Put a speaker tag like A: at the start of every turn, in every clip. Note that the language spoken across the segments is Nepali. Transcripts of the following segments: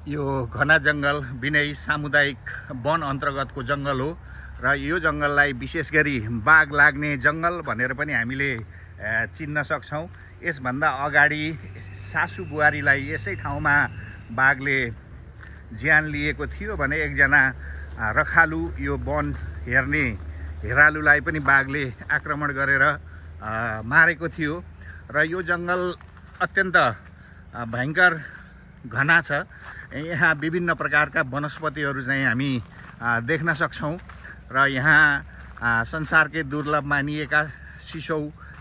A: यो घना जंगल विनय सामुदायिक वन अन्तर्गतको जंगल हो र यो जंगललाई विशेष गरी बाघ लाग्ने जंगल भनेर पनि हामीले चिन्न सक्छौं। यसभन्दा अगाडि सासु बुहारीलाई यसै ठाउँमा बाघले ज्यान लिएको थियो भने एकजना रखालु यो वन हेर्ने हेरालुलाई पनि बाघले आक्रमण गरेर मारेको थियो र यो जंगल अत्यन्त भयंकर घना छ। यहाँ विभिन्न प्रकारका वनस्पतिहरू चाहिँ हामी देख्न सक्छौं र यहाँ संसारकै दुर्लभ मानिएका सिसौ,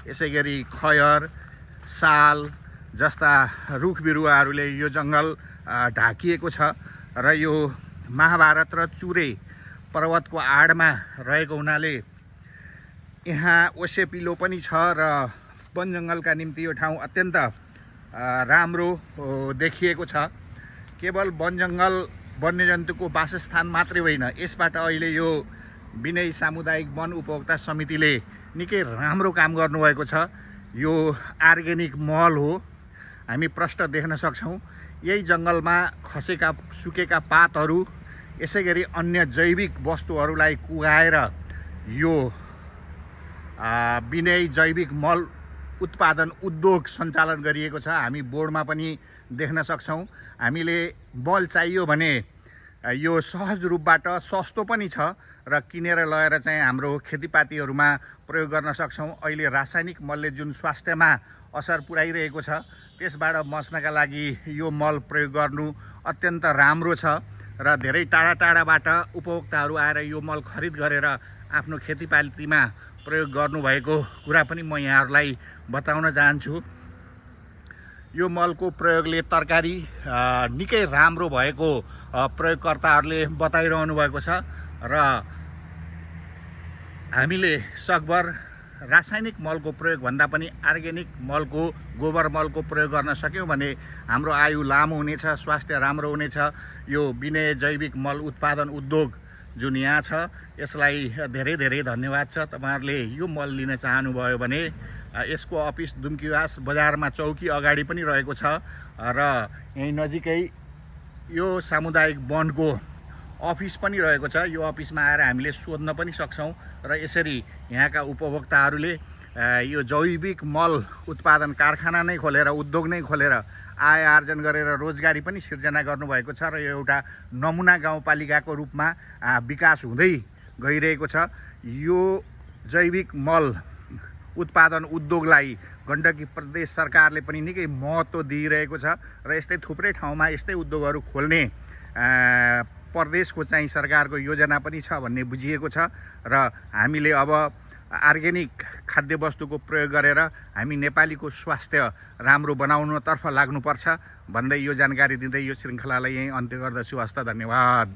A: यसैगरी खयर, साल जस्ता रुख बिरुवाहरूले यो जंगल ढाकिएको छ र यो महाभारत र चुरे पर्वतको आडमा रहेको हुनाले यहाँ ओसेपिलो पनि छ र वन जंगलका निम्ति यो ठाउँ अत्यन्त राम्रो देखिएको छ। केवल वन जंगल वन्यजन्तुको वासस्थान मात्रै होइन, यसबाट अहिले यो विनय सामुदायिक वन उपभोक्ता समितिले निकै राम्रो काम गर्नुभएको छ। यो अर्ग्यानिक मल हो, हामी प्रष्ट देख्न सक्छौं। यही जंगलमा खसेका सुकेका पातहरू यसैगरी अन्य जैविक वस्तुहरूलाई कुगाएर यो विनय जैविक मल उत्पादन उद्योग सञ्चालन गरिएको छ। हामी बोर्डमा पनि देख्न सक्छौं। हामीले मल चाहियो भने यो सहज रूपबाट सस्तो पनि छ र किनेर लगेर चाहिँ हाम्रो खेतीपातीहरूमा प्रयोग गर्न सक्छौं। अहिले रासायनिक मलले जुन स्वास्थ्यमा असर पुर्याइरहेको छ त्यसबाट बच्नका लागि यो मल प्रयोग गर्नु अत्यन्त राम्रो छ र धेरै टाढा टाढाबाट उपभोक्ताहरू आएर यो मल खरिद गरेर आफ्नो खेतीपातीमा प्रयोग गर्नुभएको कुरा पनि म यहाँहरूलाई बताउन चाहन्छु। यो मलको प्रयोगले तरकारी निकै राम्रो भएको प्रयोगकर्ताहरूले बताइरहनु भएको छ र हामीले सकभर रासायनिक मलको प्रयोग भन्दा पनि अर्ग्यानिक मलको, गोबर मलको प्रयोग गर्न सक्यौं भने हाम्रो आयु लामो हुनेछ, स्वास्थ्य राम्रो हुनेछ। यो विनय जैविक मल उत्पादन उद्योग जुन यहाँ छ यसलाई धेरै धेरै धन्यवाद छ। तपाईहरुले यो मल लिन चाहनुभयो भने यसको अफिस दुम्कीवास बजारमा चौकी अगाडि पनि रहेको छ र यही नजिकै यो सामुदायिक वनको अफिस पनि रहेको छ। यो अफिसमा आएर हामीले सोध्न पनि सक्छौं र यसरी यहाँका उपभोक्ताहरूले यो जैविक मल उत्पादन कारखाना नै खोलेर, उद्योग नै खोलेर आय आर्जन गरेर रोजगारी पनि सिर्जना गर्नुभएको छ र यो एउटा नमुना गाउँपालिकाको रूपमा विकास हुँदै गइरहेको छ। यो जैविक मल उत्पादन उद्योगलाई गण्डकी प्रदेश सरकारले पनि निकै महत्त्व दिइरहेको छ र यस्तै थुप्रै ठाउँमा यस्तै उद्योगहरू खोल्ने प्रदेशको चाहिँ सरकारको योजना पनि छ भन्ने बुझिएको छ र हामीले अब अर्ग्यानिक खाद्यवस्तुको प्रयोग गरेर हामी नेपालीको स्वास्थ्य राम्रो बनाउनतर्फ लाग्नुपर्छ भन्दै यो जानकारी दिँदै यो श्रृङ्खलालाई यही अन्त्य गर्दछु। हस्त, धन्यवाद।